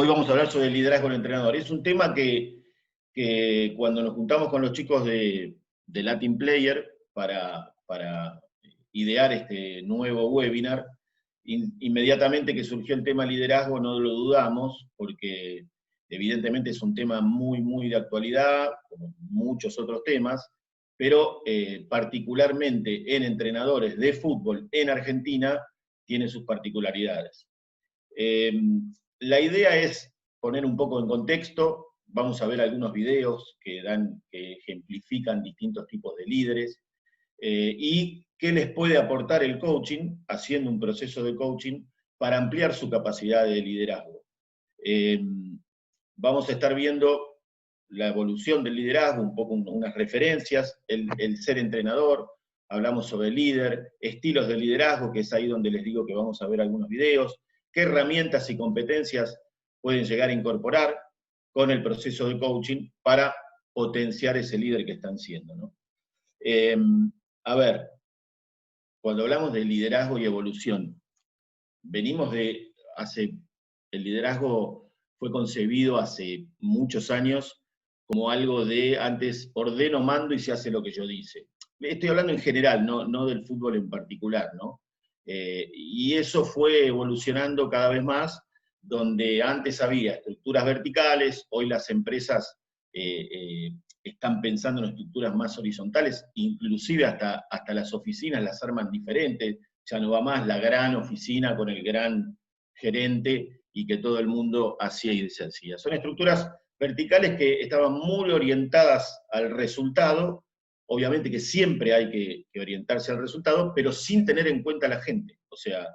Hoy vamos a hablar sobre el liderazgo del entrenador. Es un tema que cuando nos juntamos con los chicos de Latin Player para idear este nuevo webinar, inmediatamente que surgió el tema liderazgo no lo dudamos, porque evidentemente es un tema muy, muy de actualidad, como muchos otros temas, pero particularmente en entrenadores de fútbol en Argentina tiene sus particularidades. La idea es poner un poco en contexto, vamos a ver algunos videos que ejemplifican distintos tipos de líderes, y qué les puede aportar el coaching, haciendo un proceso de coaching, para ampliar su capacidad de liderazgo. Vamos a estar viendo la evolución del liderazgo, un poco unas referencias, el ser entrenador, hablamos sobre líder, estilos de liderazgo, que es ahí donde les digo que vamos a ver algunos videos, qué herramientas y competencias pueden llegar a incorporar con el proceso de coaching para potenciar ese líder que están siendo, ¿no? A ver, cuando hablamos de liderazgo y evolución, venimos el liderazgo fue concebido hace muchos años como algo de antes ordeno, mando y se hace lo que yo dice. Estoy hablando en general, no del fútbol en particular, ¿no? Y eso fue evolucionando cada vez más, donde antes había estructuras verticales, hoy las empresas están pensando en estructuras más horizontales, inclusive hasta las oficinas las arman diferentes, ya no va más la gran oficina con el gran gerente y que todo el mundo hacía y deshacía. Son estructuras verticales que estaban muy orientadas al resultado, obviamente que siempre hay que orientarse al resultado, pero sin tener en cuenta a la gente. O sea,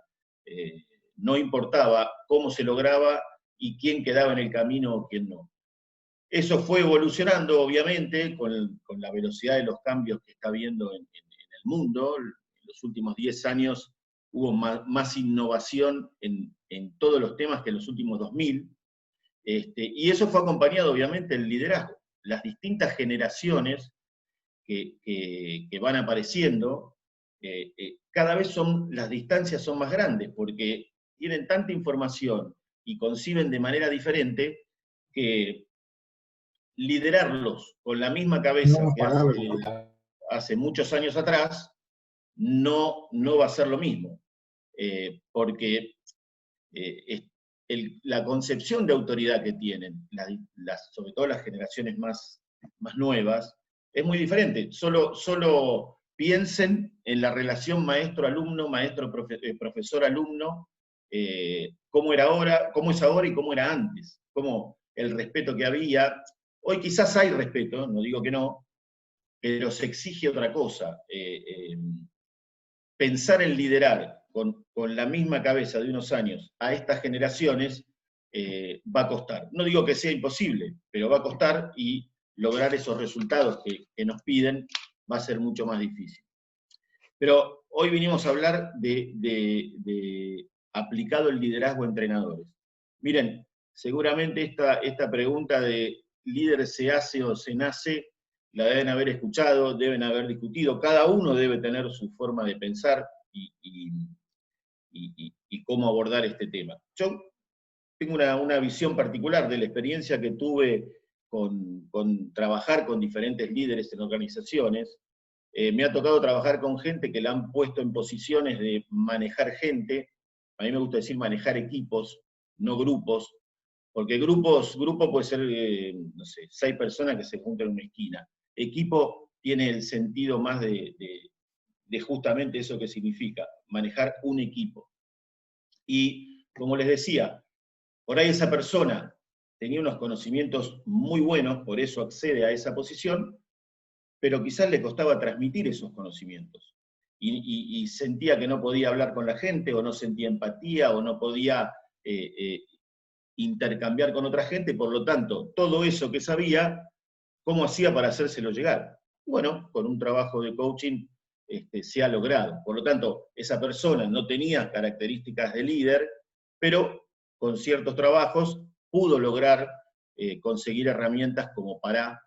no importaba cómo se lograba y quién quedaba en el camino o quién no. Eso fue evolucionando, obviamente, con la velocidad de los cambios que está habiendo en el mundo. En los últimos 10 años hubo más innovación en todos los temas que en los últimos 2000. Y eso fue acompañado, obviamente, del liderazgo. Las distintas generaciones que van apareciendo, cada vez las distancias son más grandes, porque tienen tanta información y conciben de manera diferente que liderarlos con la misma cabeza que hace muchos años atrás no va a ser lo mismo, porque la concepción de autoridad que tienen, sobre todo las generaciones más nuevas, es muy diferente. Solo piensen en la relación maestro-alumno, profesor-alumno, cómo es ahora y cómo era antes, cómo el respeto que había. Hoy quizás hay respeto, no digo que no, pero se exige otra cosa. Pensar en liderar con la misma cabeza de unos años a estas generaciones va a costar. No digo que sea imposible, pero va a costar y lograr esos resultados que nos piden va a ser mucho más difícil. Pero hoy vinimos a hablar de aplicado el liderazgo a entrenadores. Miren, seguramente esta pregunta de líder se hace o se nace, la deben haber escuchado, deben haber discutido, cada uno debe tener su forma de pensar y cómo abordar este tema. Yo tengo una visión particular de la experiencia que tuve con trabajar con diferentes líderes en organizaciones. Me ha tocado trabajar con gente que la han puesto en posiciones de manejar gente, a mí me gusta decir manejar equipos, no grupos, porque grupo puede ser, no sé, 6 personas que se juntan en una esquina. Equipo tiene el sentido más de justamente eso que significa, manejar un equipo. Y como les decía, por ahí esa persona tenía unos conocimientos muy buenos, por eso accede a esa posición, pero quizás le costaba transmitir esos conocimientos. Y sentía que no podía hablar con la gente, o no sentía empatía, o no podía intercambiar con otra gente, por lo tanto, todo eso que sabía, ¿cómo hacía para hacérselo llegar? Bueno, con un trabajo de coaching se ha logrado. Por lo tanto, esa persona no tenía características de líder, pero con ciertos trabajos pudo lograr conseguir herramientas como para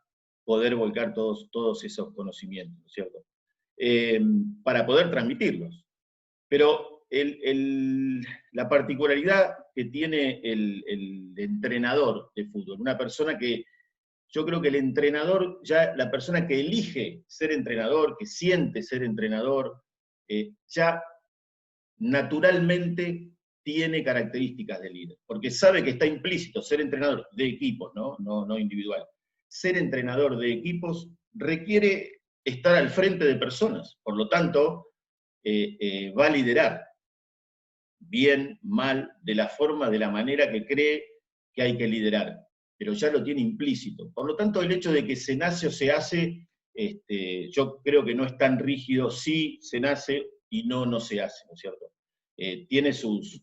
poder volcar todos esos conocimientos, ¿cierto? Para poder transmitirlos. Pero la particularidad que tiene el entrenador de fútbol, una persona que, yo creo que el entrenador, ya la persona que elige ser entrenador, que siente ser entrenador, ya naturalmente tiene características de líder, porque sabe que está implícito ser entrenador de equipos, no individual. Ser entrenador de equipos requiere estar al frente de personas, por lo tanto, va a liderar bien, mal, de la forma, de la manera que cree que hay que liderar, pero ya lo tiene implícito. Por lo tanto, el hecho de que se nace o se hace, yo creo que no es tan rígido, sí se nace y no se hace, ¿no es cierto? Tiene sus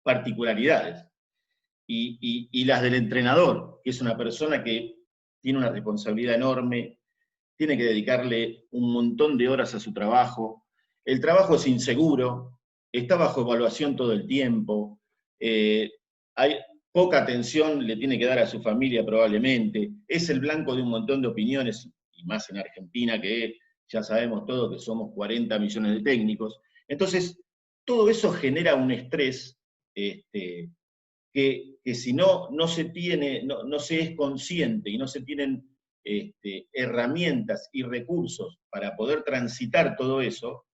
particularidades. Y las del entrenador, que es una persona que tiene una responsabilidad enorme, tiene que dedicarle un montón de horas a su trabajo, el trabajo es inseguro, está bajo evaluación todo el tiempo, hay poca atención le tiene que dar a su familia probablemente, es el blanco de un montón de opiniones, y más en Argentina, que ya sabemos todos que somos 40 millones de técnicos. Entonces, todo eso genera un estrés que si no se tiene, no se es consciente y no se tienen herramientas y recursos para poder transitar todo eso,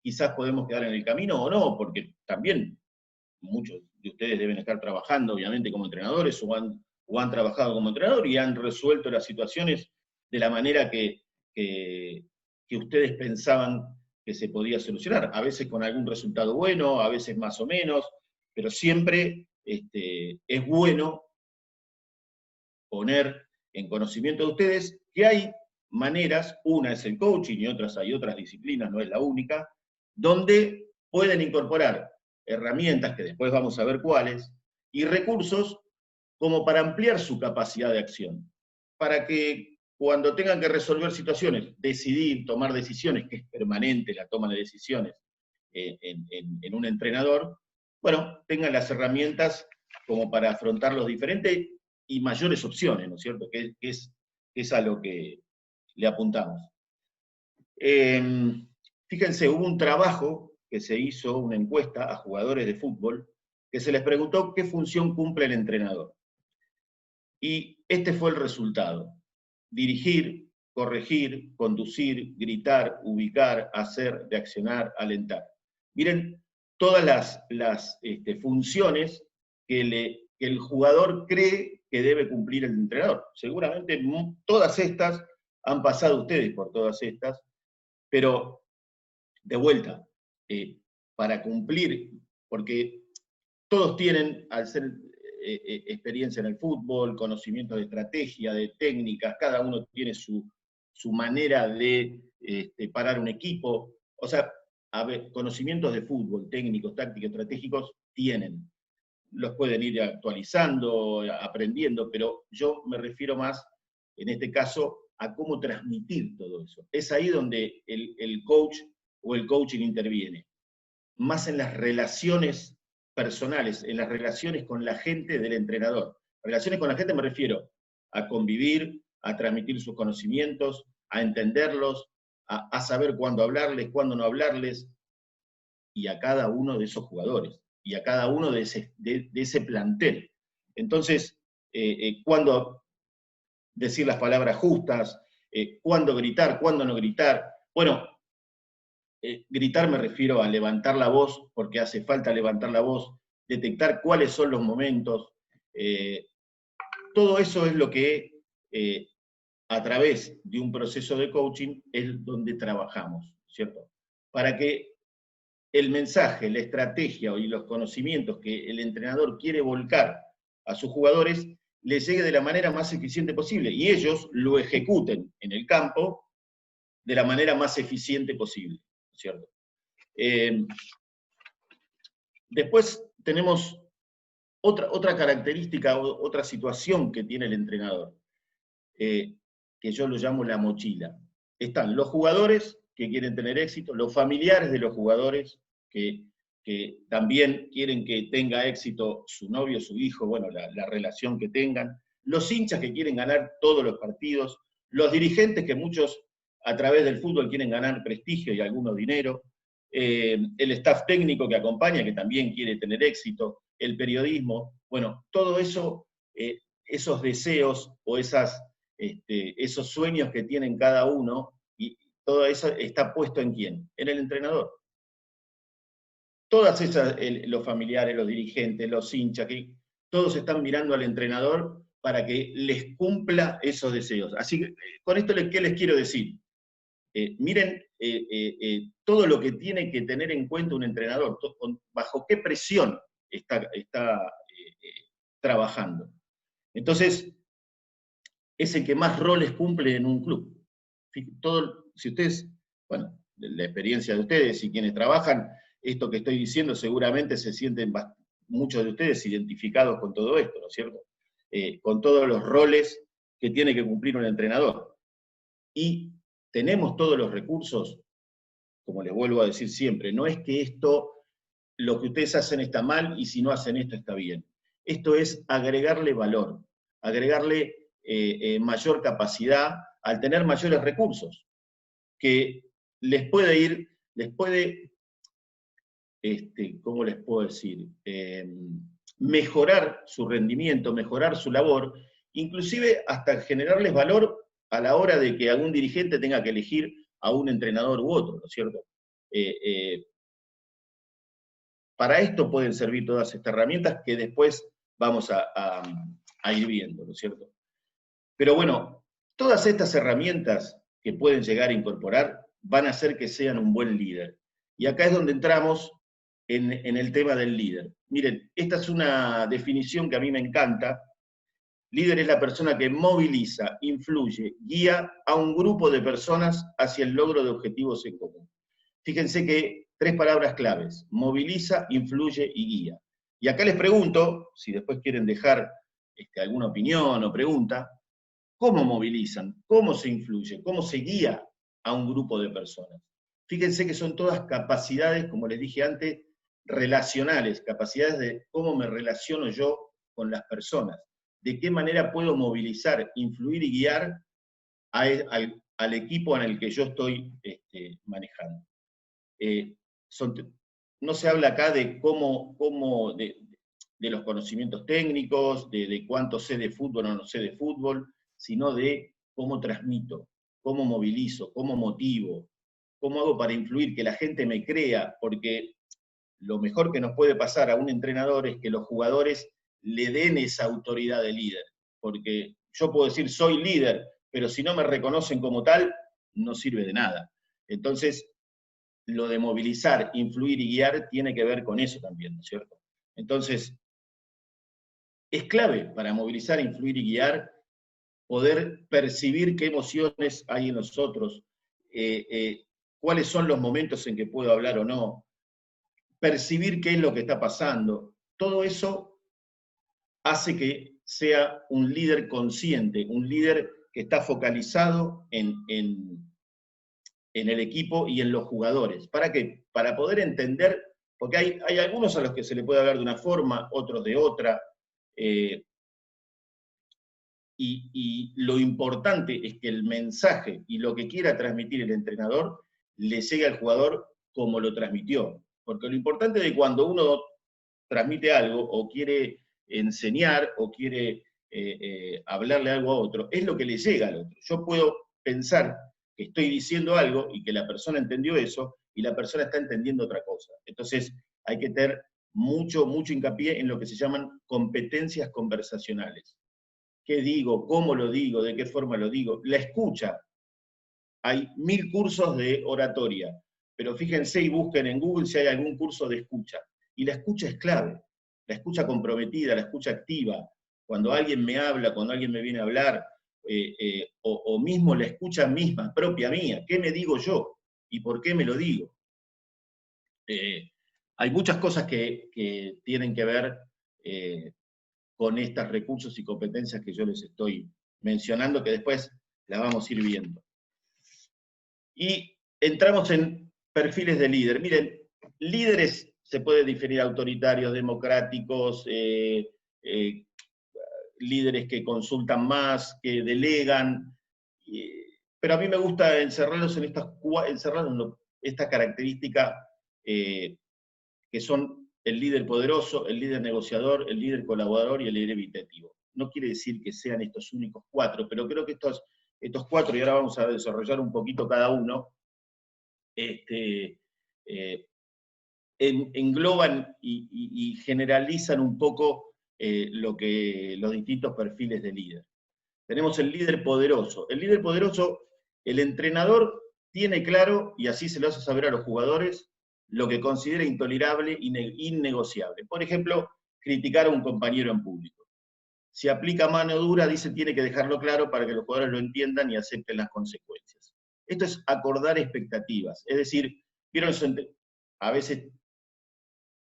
quizás podemos quedar en el camino o no, porque también muchos de ustedes deben estar trabajando, obviamente, como entrenadores, o han trabajado como entrenador y han resuelto las situaciones de la manera que ustedes pensaban que se podía solucionar, a veces con algún resultado bueno, a veces más o menos, pero siempre es bueno poner en conocimiento de ustedes que hay maneras, una es el coaching y hay otras disciplinas, no es la única, donde pueden incorporar herramientas, que después vamos a ver cuáles, y recursos como para ampliar su capacidad de acción, para que cuando tengan que resolver situaciones, decidir, tomar decisiones, que es permanente la toma de decisiones en un entrenador, bueno, tengan las herramientas como para afrontar los diferentes y mayores opciones, ¿no es cierto? Que es a lo que le apuntamos. Fíjense, hubo un trabajo que se hizo, una encuesta a jugadores de fútbol, que se les preguntó qué función cumple el entrenador. Y este fue el resultado: dirigir, corregir, conducir, gritar, ubicar, hacer, reaccionar, alentar. Miren todas las funciones que el jugador cree que debe cumplir el entrenador. Seguramente todas estas han pasado ustedes por todas estas, pero de vuelta, para cumplir, porque todos tienen, al ser experiencia en el fútbol, conocimiento de estrategia, de técnicas, cada uno tiene su manera de parar un equipo. O sea, conocimientos de fútbol, técnicos, tácticos, estratégicos, tienen. Los pueden ir actualizando, aprendiendo, pero yo me refiero más, en este caso, a cómo transmitir todo eso. Es ahí donde el coach o el coaching interviene, más en las relaciones personales, en las relaciones con la gente del entrenador. Relaciones con la gente me refiero a convivir, a transmitir sus conocimientos, a entenderlos, a saber cuándo hablarles, cuándo no hablarles, y a cada uno de esos jugadores, y a cada uno de ese plantel. Entonces, cuándo decir las palabras justas, cuándo gritar, cuándo no gritar. Bueno, gritar me refiero a levantar la voz, porque hace falta levantar la voz, detectar cuáles son los momentos. Todo eso es lo que a través de un proceso de coaching es donde trabajamos, ¿cierto? Para que el mensaje, la estrategia y los conocimientos que el entrenador quiere volcar a sus jugadores les llegue de la manera más eficiente posible y ellos lo ejecuten en el campo de la manera más eficiente posible, ¿cierto? Después tenemos otra característica, otra situación que tiene el entrenador, que yo lo llamo la mochila. Están los jugadores que quieren tener éxito, los familiares de los jugadores que también quieren que tenga éxito su novio, su hijo, bueno, la relación que tengan, los hinchas que quieren ganar todos los partidos, los dirigentes que muchos a través del fútbol quieren ganar prestigio y algunos dinero, el staff técnico que acompaña, que también quiere tener éxito, el periodismo, bueno, todo eso, esos deseos o esos sueños que tienen cada uno, y todo eso está puesto ¿en quién? En el entrenador. Todas esas, los familiares, los dirigentes, los hinchas, todos están mirando al entrenador para que les cumpla esos deseos. Así que, con esto, ¿qué les quiero decir? Miren todo lo que tiene que tener en cuenta un entrenador, bajo qué presión está trabajando. Entonces, es el que más roles cumple en un club. Si ustedes, bueno, la experiencia de ustedes y quienes trabajan, esto que estoy diciendo, seguramente se sienten muchos de ustedes identificados con todo esto, ¿no es cierto? Con todos los roles que tiene que cumplir un entrenador. Y tenemos todos los recursos, como les vuelvo a decir siempre, no es que lo que ustedes hacen está mal y si no hacen esto está bien. Esto es agregarle valor, agregarle mayor capacidad al tener mayores recursos, que les puede, ¿cómo les puedo decir? Mejorar su rendimiento, mejorar su labor, inclusive hasta generarles valor a la hora de que algún dirigente tenga que elegir a un entrenador u otro, ¿no es cierto? Para esto pueden servir todas estas herramientas que después vamos a ir viendo, ¿no es cierto? Pero bueno, todas estas herramientas que pueden llegar a incorporar van a hacer que sean un buen líder. Y acá es donde entramos en el tema del líder. Miren, esta es una definición que a mí me encanta. Líder es la persona que moviliza, influye, guía a un grupo de personas hacia el logro de objetivos en común. Fíjense que 3 palabras claves: moviliza, influye y guía. Y acá les pregunto, si después quieren dejar alguna opinión o pregunta, ¿cómo movilizan? ¿Cómo se influye? ¿Cómo se guía a un grupo de personas? Fíjense que son todas capacidades, como les dije antes, relacionales, capacidades de cómo me relaciono yo con las personas, de qué manera puedo movilizar, influir y guiar al equipo en el que yo estoy manejando. No se habla acá de de los conocimientos técnicos, de cuánto sé de fútbol o no sé de fútbol, sino de cómo transmito, cómo movilizo, cómo motivo, cómo hago para influir, que la gente me crea, porque lo mejor que nos puede pasar a un entrenador es que los jugadores le den esa autoridad de líder, porque yo puedo decir soy líder, pero si no me reconocen como tal, no sirve de nada. Entonces, lo de movilizar, influir y guiar tiene que ver con eso también, ¿no es cierto? Entonces, es clave para movilizar, influir y guiar poder percibir qué emociones hay en nosotros, cuáles son los momentos en que puedo hablar o no, percibir qué es lo que está pasando. Todo eso hace que sea un líder consciente, un líder que está focalizado en el equipo y en los jugadores. ¿Para qué? Para poder entender, porque hay algunos a los que se le puede hablar de una forma, otros de otra, y lo importante es que el mensaje y lo que quiera transmitir el entrenador le llegue al jugador como lo transmitió. Porque lo importante de cuando uno transmite algo o quiere enseñar o quiere hablarle algo a otro, es lo que le llega al otro. Yo puedo pensar que estoy diciendo algo y que la persona entendió eso y la persona está entendiendo otra cosa. Entonces hay que tener mucho hincapié en lo que se llaman competencias conversacionales. ¿Qué digo? ¿Cómo lo digo? ¿De qué forma lo digo? La escucha. Hay 1000 cursos de oratoria, pero fíjense y busquen en Google si hay algún curso de escucha. Y la escucha es clave. La escucha comprometida, la escucha activa. Cuando alguien me habla, cuando alguien me viene a hablar, o mismo la escucha misma, propia mía. ¿Qué me digo yo? ¿Y por qué me lo digo? Hay muchas cosas que tienen que ver con estos recursos y competencias que yo les estoy mencionando, que después las vamos a ir viendo. Y entramos en perfiles de líder. Miren, líderes se puede definir autoritarios, democráticos, líderes que consultan más, que delegan, pero a mí me gusta encerrarlos en esta característica que son el líder poderoso, el líder negociador, el líder colaborador y el líder evitativo. No quiere decir que sean estos únicos 4, pero creo que estos 4, y ahora vamos a desarrollar un poquito cada uno, engloban y generalizan un poco los distintos perfiles de líder. Tenemos el líder poderoso. El líder poderoso, el entrenador tiene claro, y así se lo hace saber a los jugadores, lo que considera intolerable e innegociable. Por ejemplo, criticar a un compañero en público. Si aplica mano dura, dice, tiene que dejarlo claro para que los jugadores lo entiendan y acepten las consecuencias. Esto es acordar expectativas. Es decir, vieron, a veces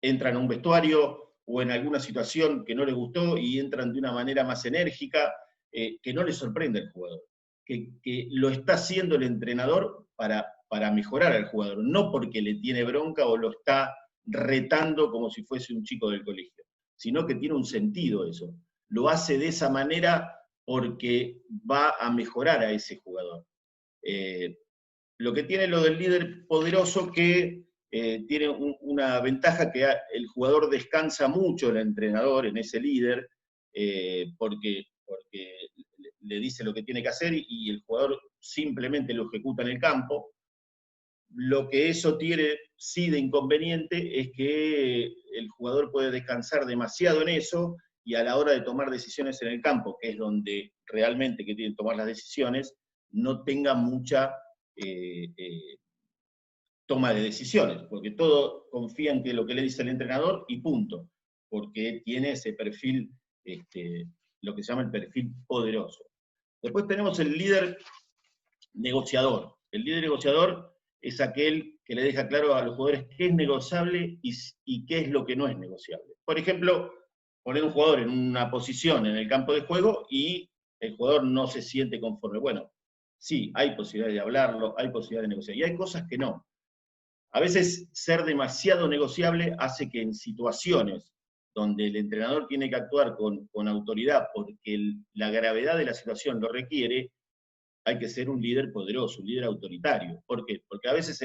entran a un vestuario o en alguna situación que no les gustó y entran de una manera más enérgica, que no les sorprende al jugador, que lo está haciendo el entrenador para mejorar al jugador, no porque le tiene bronca o lo está retando como si fuese un chico del colegio, sino que tiene un sentido eso. Lo hace de esa manera porque va a mejorar a ese jugador. Lo que tiene lo del líder poderoso que tiene una ventaja que el jugador descansa mucho el entrenador en ese líder, porque le dice lo que tiene que hacer y el jugador simplemente lo ejecuta en el campo. Lo que eso tiene sí de inconveniente es que el jugador puede descansar demasiado en eso y a la hora de tomar decisiones en el campo, que es donde realmente que tiene que tomar las decisiones, no tenga mucha toma de decisiones, porque todo confía en lo que le dice el entrenador y punto, porque tiene ese perfil, lo que se llama el perfil poderoso. Después tenemos el líder negociador. El líder negociador es aquel que le deja claro a los jugadores qué es negociable y qué es lo que no es negociable. Por ejemplo, poner un jugador en una posición en el campo de juego y el jugador no se siente conforme. Bueno, sí, hay posibilidad de hablarlo, hay posibilidad de negociar, y hay cosas que no. A veces ser demasiado negociable hace que en situaciones donde el entrenador tiene que actuar con autoridad porque la gravedad de la situación lo requiere, hay que ser un líder poderoso, un líder autoritario. ¿Por qué? Porque a veces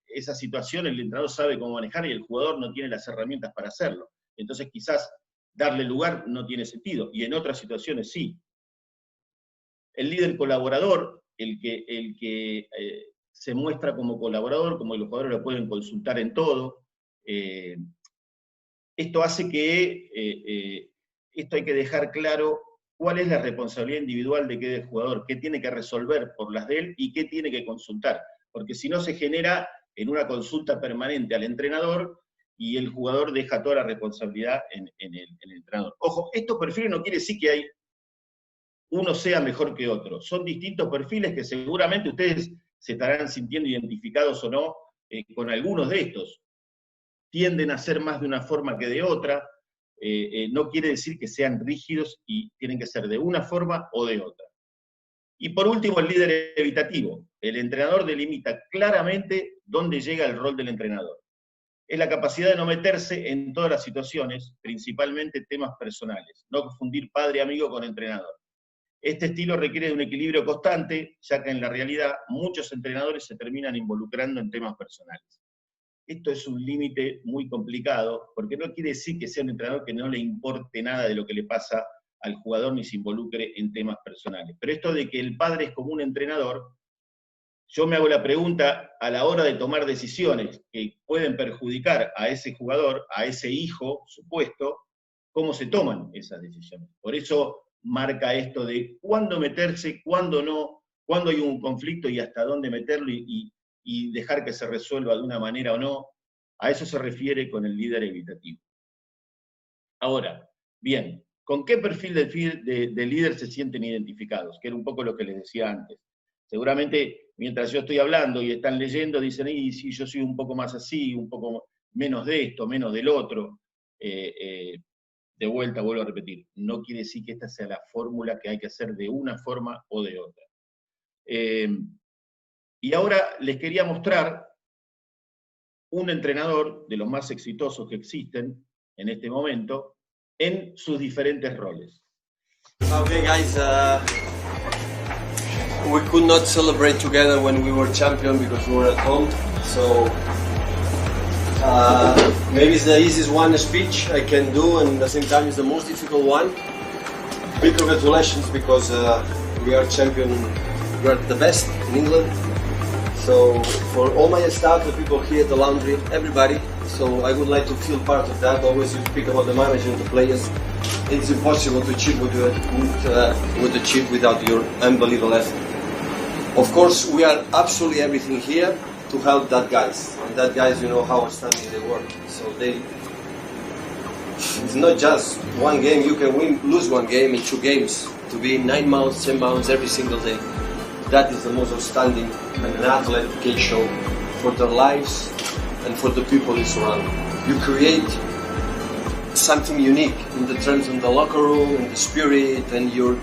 esa situación el entrenador sabe cómo manejar y el jugador no tiene las herramientas para hacerlo. Entonces quizás darle lugar no tiene sentido, y en otras situaciones sí. El líder colaborador, el que se muestra como colaborador, como los jugadores lo pueden consultar en todo. Esto hace que, esto hay que dejar claro cuál es la responsabilidad individual de cada jugador, qué tiene que resolver por las de él y qué tiene que consultar, porque si no se genera en una consulta permanente al entrenador y el jugador deja toda la responsabilidad en el entrenador. Ojo, estos perfiles no quiere decir que uno sea mejor que otro, son distintos perfiles que seguramente ustedes se estarán sintiendo identificados o no con algunos de estos. Tienden a ser más de una forma que de otra, no quiere decir que sean rígidos y tienen que ser de una forma o de otra. Y por último, el líder evitativo. El entrenador delimita claramente dónde llega el rol del entrenador. Es la capacidad de no meterse en todas las situaciones, principalmente temas personales, no confundir padre-amigo con entrenador. Este estilo requiere de un equilibrio constante, ya que en la realidad muchos entrenadores se terminan involucrando en temas personales. Esto es un límite muy complicado, porque no quiere decir que sea un entrenador que no le importe nada de lo que le pasa al jugador ni se involucre en temas personales. Pero esto de que el padre es como un entrenador, yo me hago la pregunta a la hora de tomar decisiones que pueden perjudicar a ese jugador, a ese hijo supuesto, ¿cómo se toman esas decisiones? Por eso marca esto de cuándo meterse, cuándo no, cuándo hay un conflicto y hasta dónde meterlo y dejar que se resuelva de una manera o no. A eso se refiere con el líder evitativo. Ahora, bien, ¿con qué perfil de líder se sienten identificados? Que era un poco lo que les decía antes. Seguramente, mientras yo estoy hablando y están leyendo, dicen, y sí, yo soy un poco más así, un poco menos de esto, menos del otro. De vuelta, vuelvo a repetir, no quiere decir que esta sea la fórmula que hay que hacer de una forma o de otra. Y ahora les quería mostrar un entrenador de los más exitosos que existen en este momento en sus diferentes roles. Okay guys, we could not celebrate together when we were champion because we were at home. So maybe it's the easiest one speech I can do, and at the same time it's the most difficult one. Big congratulations because we are champion. We are the best in England. So for all my staff, the people here, the laundry, everybody. So I would like to feel part of that. Always you speak about the manager and the players. It's impossible to achieve what you would achieve without your unbelievable effort. Of course, we are absolutely everything here to help that guys. And that guys, you know how outstanding they work. So it's not just one game. You can lose one game in 2 games. To be 9 months, 10 months every single day. That is the most outstanding and an athlete can show for their lives and for the people they surround. You create something unique in the terms of the locker room, in the spirit, and your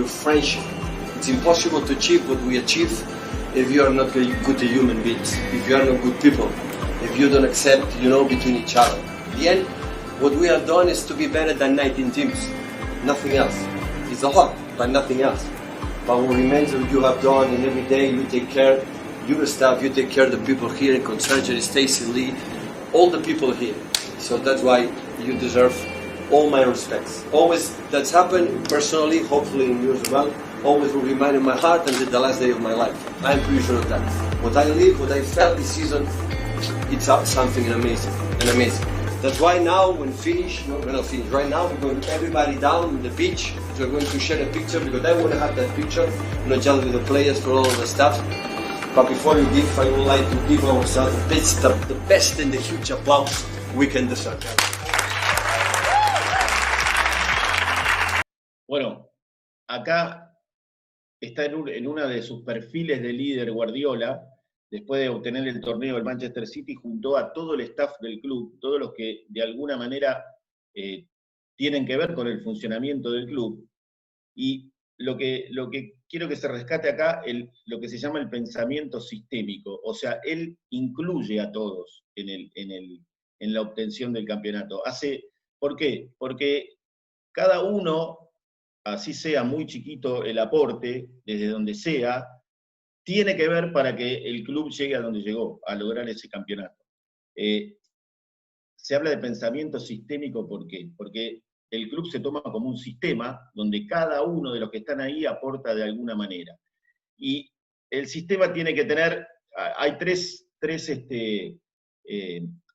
friendship. It's impossible to achieve what we achieve if you are not good human beings, if you are not good people, if you don't accept, between each other. In the end, what we have done is to be better than 19 teams, nothing else. It's a lot, but nothing else. But what remains of you have done, and every day you take care, your staff, you take care of the people here in Consergery, Stacey Lee, all the people here. So that's why you deserve all my respects. Always, that's happened personally, hopefully in yours as well, always will remain in my heart until the last day of my life. I'm pretty sure of that. What I live, what I felt this season, it's something amazing, That's why now, when finish, no, we're not finished. Right now, we're going to everybody down on the beach. We're going to share a picture because I want to have that picture, not just with the players, for all of the stuff. But before you give, I would like to give ourselves the best and the huge applause we can deserve. Bueno, acá está en una de sus perfiles de líder Guardiola. Después de obtener el torneo del Manchester City, juntó a todo el staff del club, todos los que de alguna manera tienen que ver con el funcionamiento del club. Y lo que quiero que se rescate acá, lo que se llama el pensamiento sistémico. O sea, él incluye a todos en la obtención del campeonato. ¿Por qué? Porque cada uno, así sea muy chiquito el aporte, desde donde sea, tiene que ver para que el club llegue a donde llegó, a lograr ese campeonato. Se habla de pensamiento sistémico, ¿por qué? Porque el club se toma como un sistema donde cada uno de los que están ahí aporta de alguna manera. Y el sistema tiene que tener, hay tres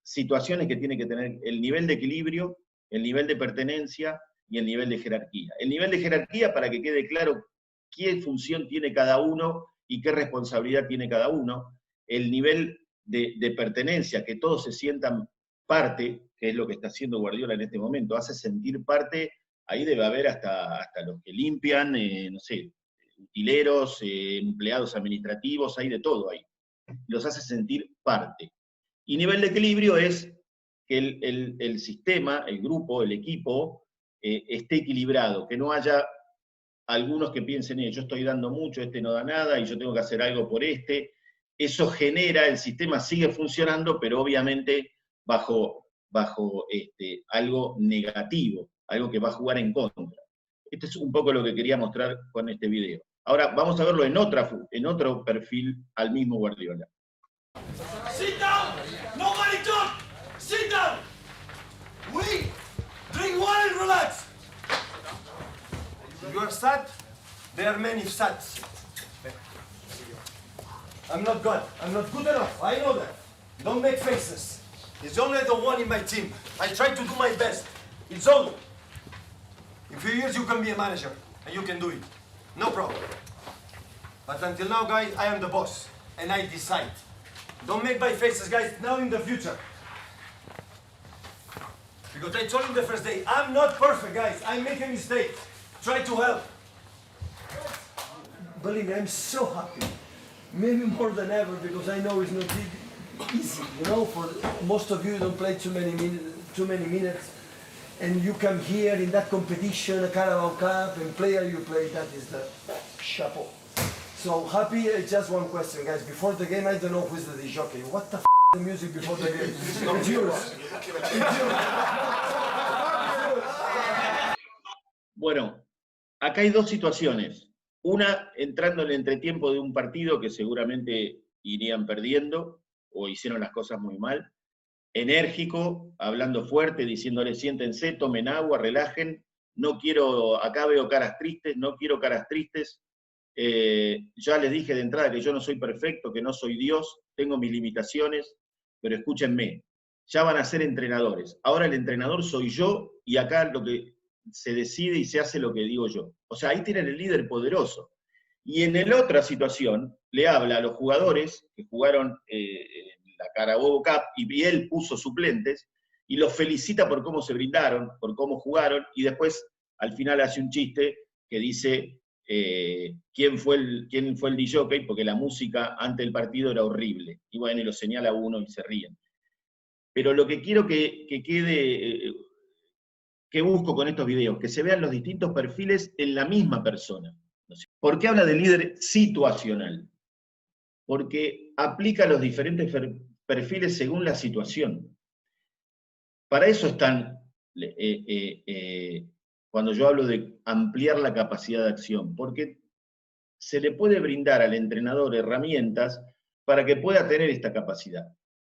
situaciones que tiene que tener: el nivel de equilibrio, el nivel de pertenencia y el nivel de jerarquía. El nivel de jerarquía, para que quede claro qué función tiene cada uno y qué responsabilidad tiene cada uno. El nivel de pertenencia, que todos se sientan parte, que es lo que está haciendo Guardiola en este momento, hace sentir parte. Ahí debe haber hasta los que limpian, no sé, utileros, empleados administrativos, hay de todo ahí. Los hace sentir parte. Y nivel de equilibrio es que el sistema, el grupo, el equipo, esté equilibrado, que no haya algunos que piensen, yo estoy dando mucho, este no da nada, y yo tengo que hacer algo por este. Eso genera, el sistema sigue funcionando, pero obviamente bajo algo negativo, algo que va a jugar en contra. Esto es un poco lo que quería mostrar con este video. Ahora vamos a verlo en otro perfil al mismo Guardiola. Sit down! Nobody talk! Sit down! We drink water and relax! You are sad? There are many sads. I'm not good. I'm not good enough. I know that. Don't make faces. It's only the one in my team. I try to do my best. It's all. In a few years you can be a manager and you can do it. No problem. But until now, guys, I am the boss and I decide. Don't make my faces, guys, now in the future. Because I told you the first day, I'm not perfect, guys. I make a mistake. Try to help. Believe me, I'm so happy. Maybe more than ever, because I know it's not easy. For most of you don't play too many minutes, and you come here in that competition, a Carabao Cup, and player you play, that is the chapeau. So happy. Just one question, guys. Before the game, I don't know who's the jockey. What the the music before the game? It's yours. Bueno, acá hay dos situaciones. Una, entrando en el entretiempo de un partido que seguramente irían perdiendo, o hicieron las cosas muy mal, enérgico, hablando fuerte, diciéndole siéntense, tomen agua, relajen, no quiero, acá veo caras tristes, no quiero caras tristes, ya les dije de entrada que yo no soy perfecto, que no soy Dios, tengo mis limitaciones, pero escúchenme, ya van a ser entrenadores, ahora el entrenador soy yo, y acá lo que se decide y se hace lo que digo yo. O sea, ahí tienen el líder poderoso. Y en la otra situación, le habla a los jugadores que jugaron la Carabobo Cup, y él puso suplentes, y los felicita por cómo se brindaron, por cómo jugaron, y después al final hace un chiste que dice quién fue el DJ, porque la música antes del partido era horrible. Y bueno, y lo señala uno y se ríen. Pero lo que quiero que quede, que busco con estos videos, que se vean los distintos perfiles en la misma persona. ¿Por qué habla de líder situacional? Porque aplica los diferentes perfiles según la situación. Para eso están, cuando yo hablo de ampliar la capacidad de acción, porque se le puede brindar al entrenador herramientas para que pueda tener esta capacidad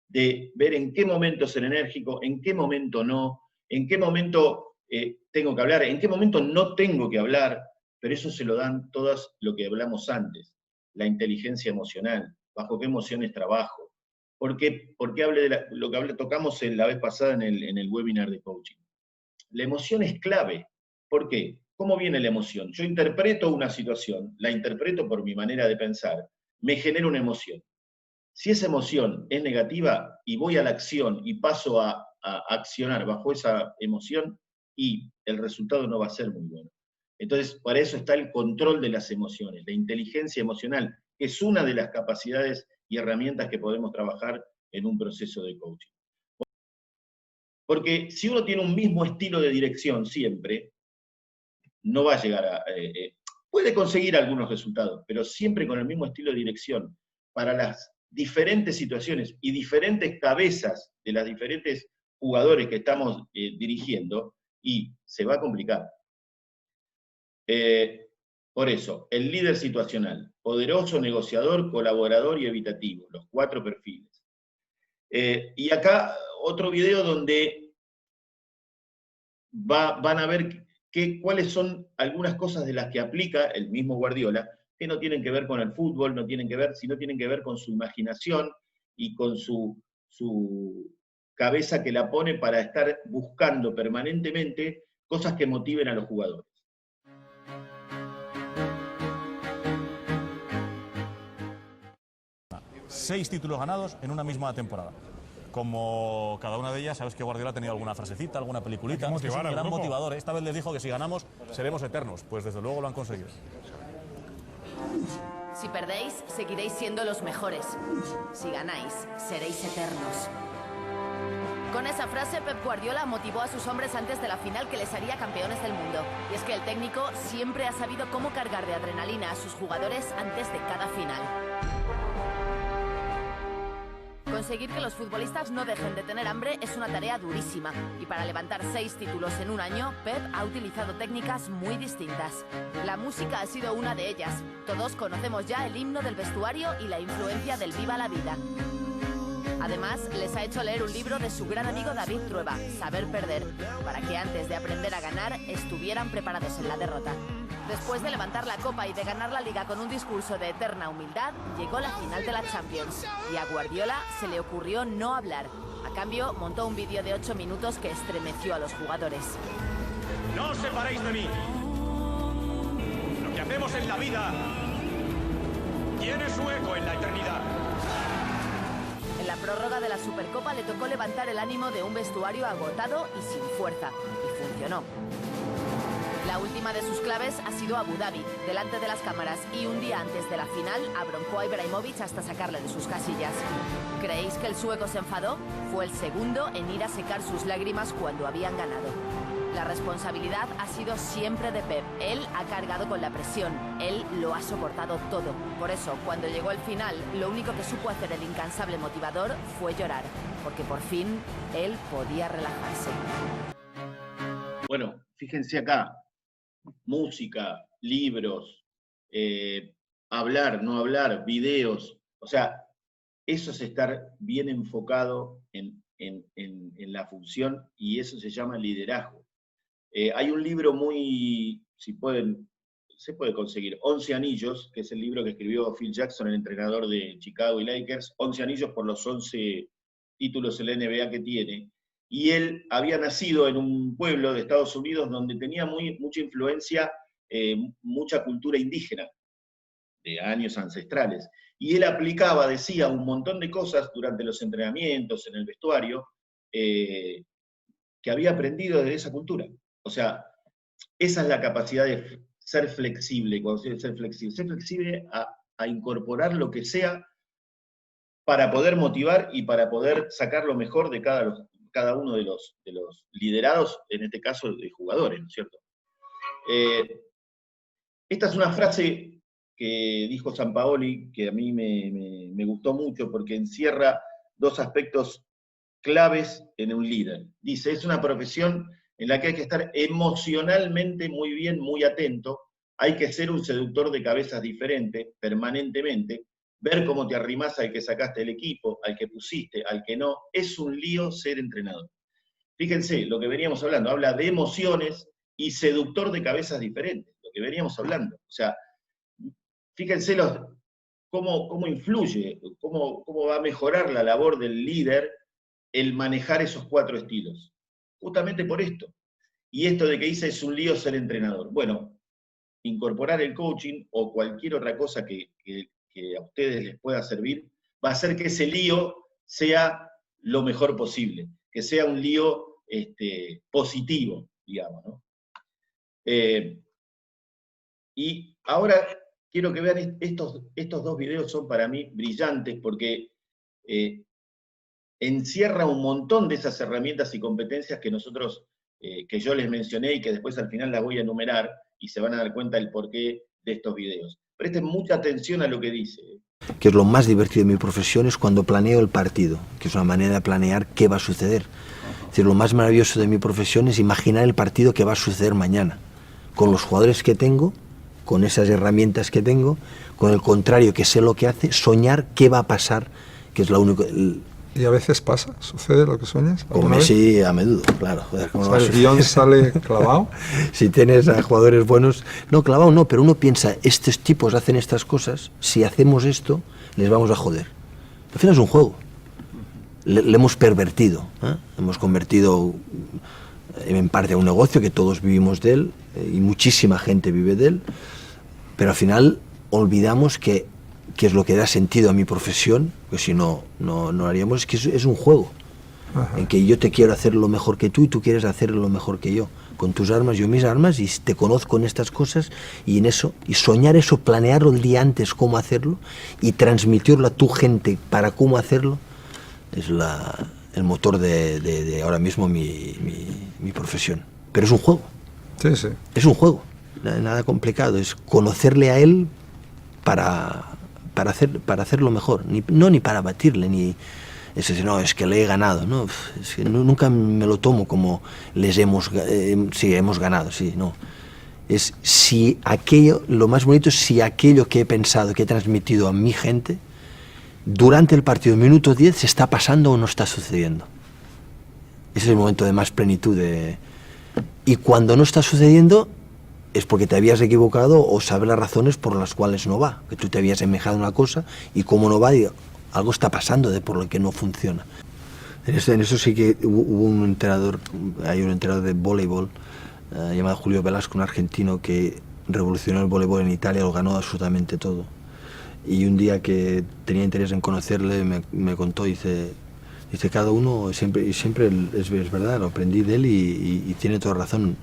de ver en qué momento ser enérgico, en qué momento no, en qué momento tengo que hablar, en qué momento no tengo que hablar, pero eso se lo dan todas lo que hablamos antes, la inteligencia emocional, bajo qué emociones trabajo, porque hablé de lo que tocamos la vez pasada en el webinar de coaching. La emoción es clave. ¿Por qué? ¿Cómo viene la emoción? Yo interpreto una situación, la interpreto por mi manera de pensar, me genera una emoción. Si esa emoción es negativa y voy a la acción y paso a accionar bajo esa emoción, y el resultado no va a ser muy bueno. Entonces, para eso está el control de las emociones, la inteligencia emocional, que es una de las capacidades y herramientas que podemos trabajar en un proceso de coaching. Porque si uno tiene un mismo estilo de dirección siempre, no va a llegar a... puede conseguir algunos resultados, pero siempre con el mismo estilo de dirección, para las diferentes situaciones y diferentes cabezas de las diferentes jugadores que estamos dirigiendo, y se va a complicar. Por eso, el líder situacional, poderoso, negociador, colaborador y evitativo, los 4 perfiles. Y acá otro video donde van a ver cuáles son algunas cosas de las que aplica el mismo Guardiola, que no tienen que ver con el fútbol, no tienen que ver, sino tienen que ver con su imaginación y con su cabeza que la pone para estar buscando permanentemente cosas que motiven a los jugadores. Seis títulos ganados en una misma temporada. Como cada una de ellas, sabes que Guardiola ha tenido alguna frasecita, alguna peliculita. Es un gran motivador. Esta vez les dijo que si ganamos seremos eternos. Pues desde luego lo han conseguido. Si perdéis, seguiréis siendo los mejores. Si ganáis, seréis eternos. Con esa frase, Pep Guardiola motivó a sus hombres antes de la final que les haría campeones del mundo. Y es que el técnico siempre ha sabido cómo cargar de adrenalina a sus jugadores antes de cada final. Conseguir que los futbolistas no dejen de tener hambre es una tarea durísima. Y para levantar 6 títulos en un año, Pep ha utilizado técnicas muy distintas. La música ha sido una de ellas. Todos conocemos ya el himno del vestuario y la influencia del Viva la Vida. Además, les ha hecho leer un libro de su gran amigo David Trueba, Saber Perder, para que antes de aprender a ganar, estuvieran preparados en la derrota. Después de levantar la copa y de ganar la Liga con un discurso de eterna humildad, llegó la final de la Champions. Y a Guardiola se le ocurrió no hablar. A cambio, montó un vídeo de 8 minutos que estremeció a los jugadores. ¡No os separéis de mí! Lo que hacemos en la vida tiene su eco en la eternidad. En la prórroga de la Supercopa le tocó levantar el ánimo de un vestuario agotado y sin fuerza. Y funcionó. La última de sus claves ha sido Abu Dhabi, delante de las cámaras, y un día antes de la final abroncó a Ibrahimovic hasta sacarle de sus casillas. ¿Creéis que el sueco se enfadó? Fue el segundo en ir a secar sus lágrimas cuando habían ganado. La responsabilidad ha sido siempre de Pep. Él ha cargado con la presión. Él lo ha soportado todo. Por eso, cuando llegó el final, lo único que supo hacer el incansable motivador fue llorar. Porque por fin, él podía relajarse. Bueno, fíjense acá. Música, libros, hablar, no hablar, videos, o sea, eso es estar bien enfocado en la función y eso se llama liderazgo. Hay un libro muy, se puede conseguir, 11 Anillos, que es el libro que escribió Phil Jackson, el entrenador de Chicago y Lakers, 11 Anillos por los 11 títulos en la NBA que tiene, y él había nacido en un pueblo de Estados Unidos donde tenía mucha influencia, mucha cultura indígena, de años ancestrales, y él aplicaba, decía, un montón de cosas durante los entrenamientos, en el vestuario, que había aprendido de esa cultura. O sea, esa es la capacidad de ser flexible, cuando ser flexible a incorporar lo que sea para poder motivar y para poder sacar lo mejor de cada uno de los liderados, en este caso de jugadores, ¿no es cierto? Esta es una frase que dijo Sampaoli, que a mí me gustó mucho porque encierra dos aspectos claves en un líder. Dice, es una profesión en la que hay que estar emocionalmente muy bien, muy atento, hay que ser un seductor de cabezas diferentes permanentemente, ver cómo te arrimás al que sacaste del equipo, al que pusiste, al que no, es un lío ser entrenador. Fíjense, lo que veníamos hablando, habla de emociones y seductor de cabezas diferentes, lo que veníamos hablando. O sea, fíjense cómo influye, cómo va a mejorar la labor del líder el manejar esos 4 estilos. Justamente por esto. Y esto de que dice es un lío ser entrenador. Bueno, incorporar el coaching o cualquier otra cosa que a ustedes les pueda servir, va a hacer que ese lío sea lo mejor posible, que sea un lío positivo, digamos, ¿no? Y ahora quiero que vean estos 2 videos, son para mí brillantes porque encierra un montón de esas herramientas y competencias que que yo les mencioné y que después al final las voy a enumerar y se van a dar cuenta del porqué de estos videos. Presten mucha atención a lo que dice. Que es lo más divertido de mi profesión, es cuando planeo el partido, que es una manera de planear qué va a suceder. Es decir, lo más maravilloso de mi profesión es imaginar el partido que va a suceder mañana, con los jugadores que tengo, con esas herramientas que tengo, con el contrario que sé lo que hace, soñar qué va a pasar, que es lo único... ¿Y a veces pasa? ¿Sucede lo que sueñas? Con Messi a menudo, claro. Joder, ¿cómo o sea, el guión sale clavado. Si tienes a jugadores buenos... No, clavado no, pero uno piensa, estos tipos hacen estas cosas, si hacemos esto, les vamos a joder. Al final es un juego. Le hemos pervertido, ¿eh? Hemos convertido en parte a un negocio que todos vivimos de él, y muchísima gente vive de él, pero al final olvidamos que es lo que da sentido a mi profesión, que si no haríamos, es que es un juego. Ajá. En que yo te quiero hacer lo mejor que tú y tú quieres hacer lo mejor que yo, con tus armas, yo mis armas, y te conozco en estas cosas, y en eso, y soñar eso, planearlo el día antes cómo hacerlo, y transmitirlo a tu gente para cómo hacerlo, es el motor de ahora mismo mi profesión. Pero es un juego. Sí, sí. Es un juego, nada complicado, es conocerle a él para hacerlo mejor, ni para batirle, ni eso, no, es que le he ganado, no, es que nunca me lo tomo como sí, hemos ganado, sí, no. Es si aquello, lo más bonito es si aquello que he pensado, que he transmitido a mi gente, durante el partido, minuto 10, se está pasando o no está sucediendo. Ese es el momento de más plenitud. Y cuando no está sucediendo, es porque te habías equivocado o sabes las razones por las cuales no va, que tú te habías semejado una cosa y como no va, algo está pasando por lo que no funciona. En eso sí que hubo un entrenador de voleibol llamado Julio Velasco, un argentino que revolucionó el voleibol en Italia, lo ganó absolutamente todo. Y un día que tenía interés en conocerle, me contó, dice cada uno, siempre es verdad, lo aprendí de él y tiene toda razón.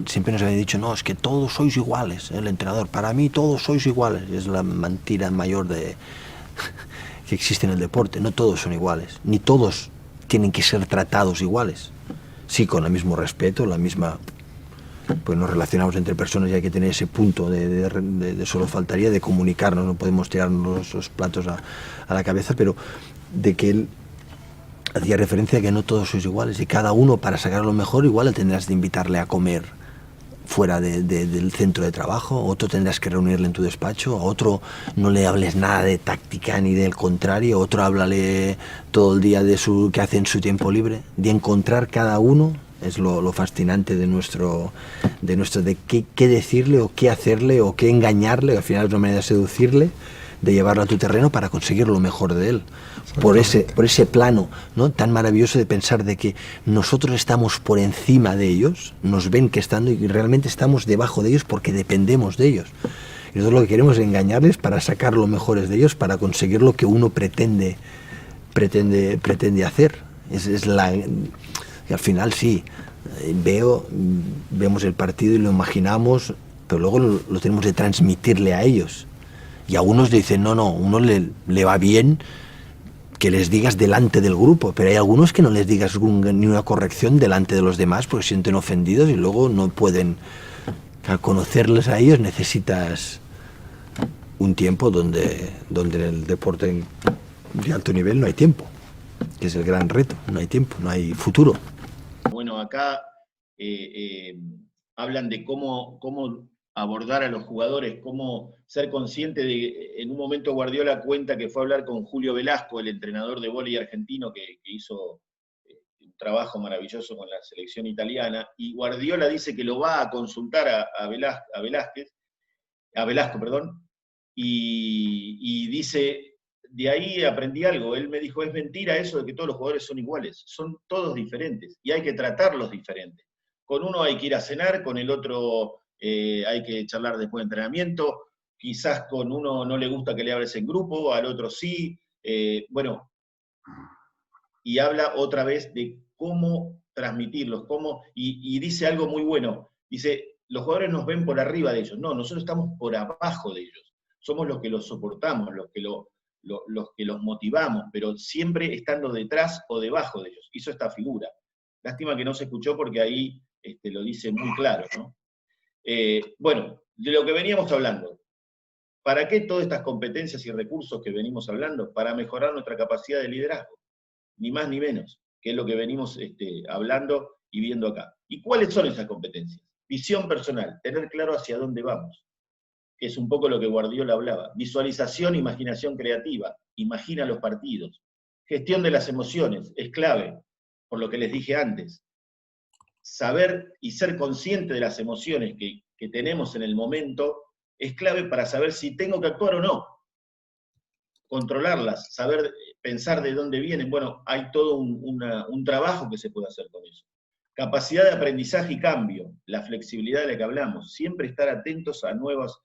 Siempre nos había dicho, no, es que todos sois iguales, el entrenador, para mí todos sois iguales. Es la mentira mayor que existe en el deporte, no todos son iguales, ni todos tienen que ser tratados iguales. Sí, con el mismo respeto, la misma... Pues nos relacionamos entre personas y hay que tener ese punto de solo faltaría, de comunicarnos, no podemos tirarnos los platos a la cabeza, pero de que él hacía referencia a que no todos sois iguales y cada uno, para sacar lo mejor, igual tendrás de invitarle a comer fuera del centro de trabajo, otro tendrás que reunirle en tu despacho, a otro no le hables nada de táctica ni del contrario, otro háblale todo el día de qué hace en su tiempo libre, de encontrar cada uno. Es lo fascinante de qué decirle o qué hacerle o qué engañarle, al final es una manera de seducirle, de llevarlo a tu terreno para conseguir lo mejor de él. Por ese plano, ¿no?, tan maravilloso de pensar de que nosotros estamos por encima de ellos, nos ven que estando y realmente estamos debajo de ellos porque dependemos de ellos. Y nosotros lo que queremos es engañarles para sacar lo mejor de ellos, para conseguir lo que uno pretende hacer. Y al final sí, vemos el partido y lo imaginamos, pero luego lo tenemos de transmitirle a ellos. Y a unos dicen, no, a uno le va bien que les digas delante del grupo, pero hay algunos que no les digas ni una corrección delante de los demás porque se sienten ofendidos y luego no pueden. Al conocerles a ellos necesitas un tiempo donde en el deporte de alto nivel no hay tiempo, que es el gran reto, no hay tiempo, no hay futuro. Bueno, acá hablan de cómo abordar a los jugadores, cómo ser consciente de, en un momento Guardiola cuenta que fue a hablar con Julio Velasco, el entrenador de vóley argentino que hizo un trabajo maravilloso con la selección italiana, y Guardiola dice que lo va a consultar a Velasco, y dice, de ahí aprendí algo, él me dijo, es mentira eso de que todos los jugadores son iguales, son todos diferentes, y hay que tratarlos diferentes. Con uno hay que ir a cenar, con el otro hay que charlar después de entrenamiento, quizás con uno no le gusta que le hables en grupo, al otro sí, bueno, y habla otra vez de cómo transmitirlos, y dice algo muy bueno, dice, los jugadores nos ven por arriba de ellos, no, nosotros estamos por abajo de ellos, somos los que los soportamos, los que los motivamos, pero siempre estando detrás o debajo de ellos, hizo esta figura. Lástima que no se escuchó porque ahí lo dice muy claro, ¿no? Bueno, de lo que veníamos hablando, ¿para qué todas estas competencias y recursos que venimos hablando? Para mejorar nuestra capacidad de liderazgo, ni más ni menos, que es lo que venimos hablando y viendo acá. ¿Y cuáles son esas competencias? Visión personal, tener claro hacia dónde vamos, que es un poco lo que Guardiola hablaba. Visualización, imaginación creativa, imagina los partidos. Gestión de las emociones, es clave, por lo que les dije antes. Saber y ser consciente de las emociones que tenemos en el momento es clave para saber si tengo que actuar o no. Controlarlas, saber pensar de dónde vienen. Bueno, hay todo un trabajo que se puede hacer con eso. Capacidad de aprendizaje y cambio, la flexibilidad de la que hablamos. Siempre estar atentos a nuevas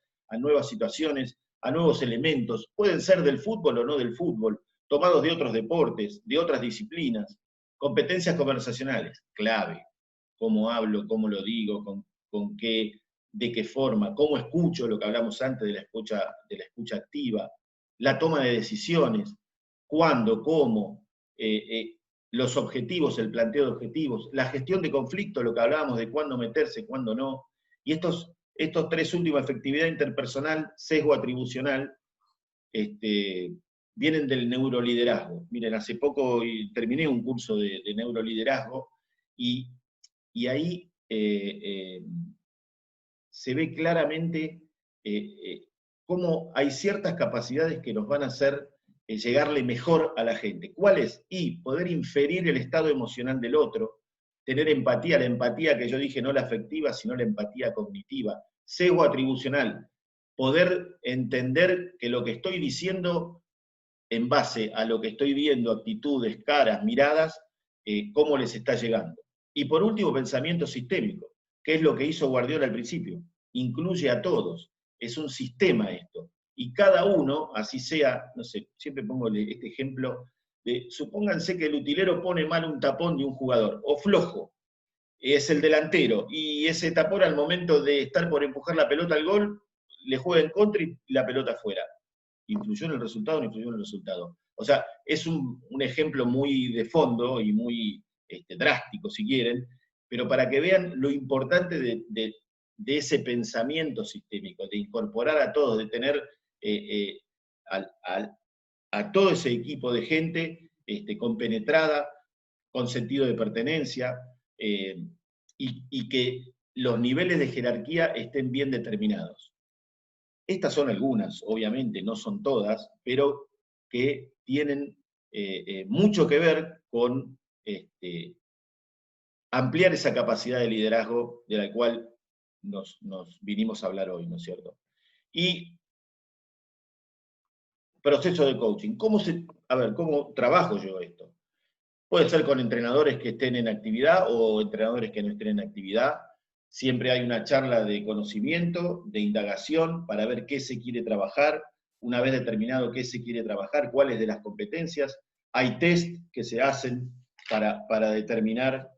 situaciones, a nuevos elementos. Pueden ser del fútbol o no del fútbol, tomados de otros deportes, de otras disciplinas. Competencias conversacionales, clave. Cómo hablo, cómo lo digo, con qué, de qué forma, cómo escucho, lo que hablamos antes de la escucha activa, la toma de decisiones, cuándo, cómo, los objetivos, el planteo de objetivos, la gestión de conflictos, lo que hablábamos de cuándo meterse, cuándo no, y estos tres últimos, efectividad interpersonal, sesgo atribucional, vienen del neuroliderazgo. Miren, hace poco terminé un curso de neuroliderazgo, y ahí se ve claramente cómo hay ciertas capacidades que nos van a hacer llegarle mejor a la gente. ¿Cuáles? Y poder inferir el estado emocional del otro, tener empatía, la empatía que yo dije, no la afectiva, sino la empatía cognitiva. Sesgo atribucional, poder entender que lo que estoy diciendo en base a lo que estoy viendo, actitudes, caras, miradas, cómo les está llegando. Y por último, pensamiento sistémico, que es lo que hizo Guardiola al principio. Incluye a todos. Es un sistema esto. Y cada uno, así sea, no sé, siempre pongo este ejemplo, supónganse que el utilero pone mal un tapón de un jugador, o flojo, es el delantero, y ese tapón al momento de estar por empujar la pelota al gol, le juega en contra y la pelota fuera. ¿Influyó en el resultado o no influyó en el resultado? O sea, es un ejemplo muy de fondo y muy drástico, si quieren, pero para que vean lo importante de ese pensamiento sistémico, de incorporar a todos, de tener a todo ese equipo de gente compenetrada, con sentido de pertenencia, y que los niveles de jerarquía estén bien determinados. Estas son algunas, obviamente, no son todas, pero que tienen mucho que ver con ampliar esa capacidad de liderazgo de la cual nos vinimos a hablar hoy, ¿no es cierto? Y proceso de coaching. ¿Cómo trabajo yo esto? Puede ser con entrenadores que estén en actividad o entrenadores que no estén en actividad. Siempre hay una charla de conocimiento, de indagación, para ver qué se quiere trabajar. Una vez determinado qué se quiere trabajar, cuáles de las competencias. Hay test que se hacen para determinar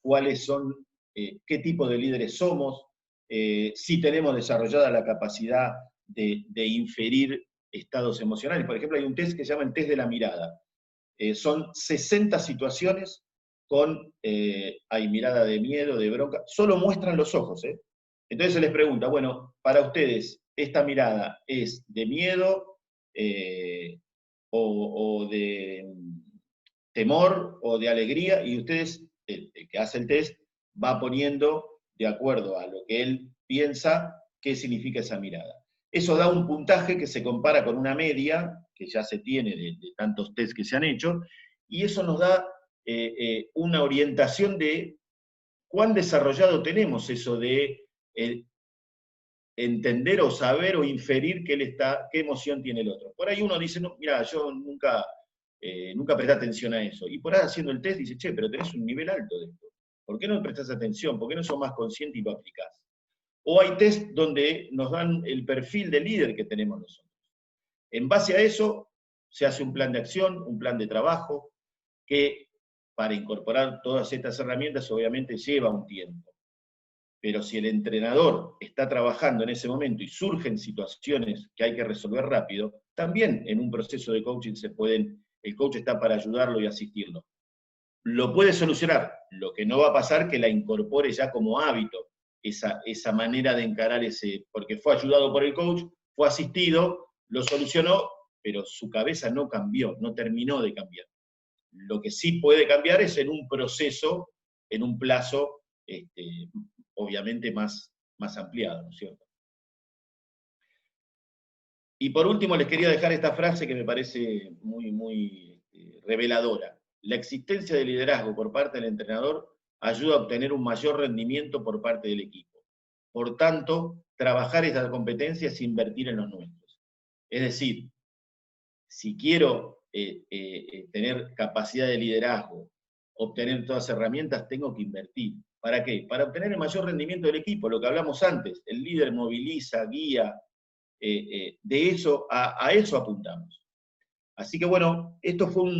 cuáles son, qué tipo de líderes somos, si tenemos desarrollada la capacidad de inferir estados emocionales. Por ejemplo, hay un test que se llama el test de la mirada. Son 60 situaciones con, hay mirada de miedo, de bronca, solo muestran los ojos. Entonces se les pregunta, bueno, para ustedes, ¿esta mirada es de miedo o de temor o de alegría? Y ustedes, el que hace el test, va poniendo, de acuerdo a lo que él piensa, qué significa esa mirada. Eso da un puntaje que se compara con una media, que ya se tiene de tantos tests que se han hecho, y eso nos da una orientación de cuán desarrollado tenemos eso de entender o saber o inferir qué emoción tiene el otro. Por ahí uno dice, no, mira, yo nunca presté atención a eso. Y por ahí haciendo el test dice, che, pero tenés un nivel alto de esto. ¿Por qué no prestás atención? ¿Por qué no sos más consciente y lo aplicás? O hay test donde nos dan el perfil de líder que tenemos nosotros. En base a eso se hace un plan de acción, un plan de trabajo, que para incorporar todas estas herramientas obviamente lleva un tiempo. Pero si el entrenador está trabajando en ese momento y surgen situaciones que hay que resolver rápido, también en un proceso de coaching el coach está para ayudarlo y asistirlo. Lo puede solucionar, lo que no va a pasar que la incorpore ya como hábito, esa manera de encarar porque fue ayudado por el coach, fue asistido, lo solucionó, pero su cabeza no cambió, no terminó de cambiar. Lo que sí puede cambiar es en un proceso, en un plazo, obviamente más ampliado, ¿no es cierto? Y por último les quería dejar esta frase que me parece muy reveladora. La existencia de liderazgo por parte del entrenador ayuda a obtener un mayor rendimiento por parte del equipo. Por tanto, trabajar estas competencias es invertir en los nuestros. Es decir, si quiero tener capacidad de liderazgo, obtener todas las herramientas, tengo que invertir. ¿Para qué? Para obtener el mayor rendimiento del equipo, lo que hablamos antes. El líder moviliza, guía, de eso, a eso apuntamos. Así que bueno, esto fue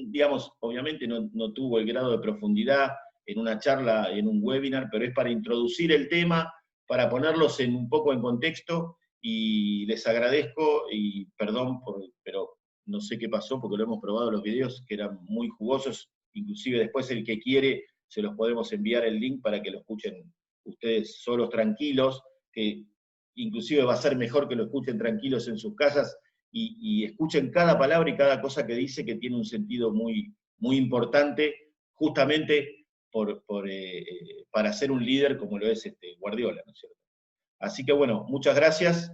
digamos, obviamente no tuvo el grado de profundidad en una charla, en un webinar, pero es para introducir el tema, para ponerlos un poco en contexto, y les agradezco, y perdón, pero no sé qué pasó, porque lo hemos probado los videos, que eran muy jugosos, inclusive después el que quiere, se los podemos enviar el link para que lo escuchen ustedes solos, tranquilos, que inclusive va a ser mejor que lo escuchen tranquilos en sus casas, y escuchen cada palabra y cada cosa que dice, que tiene un sentido muy importante, justamente para ser un líder como lo es Guardiola, ¿no es cierto? Así que bueno, muchas gracias,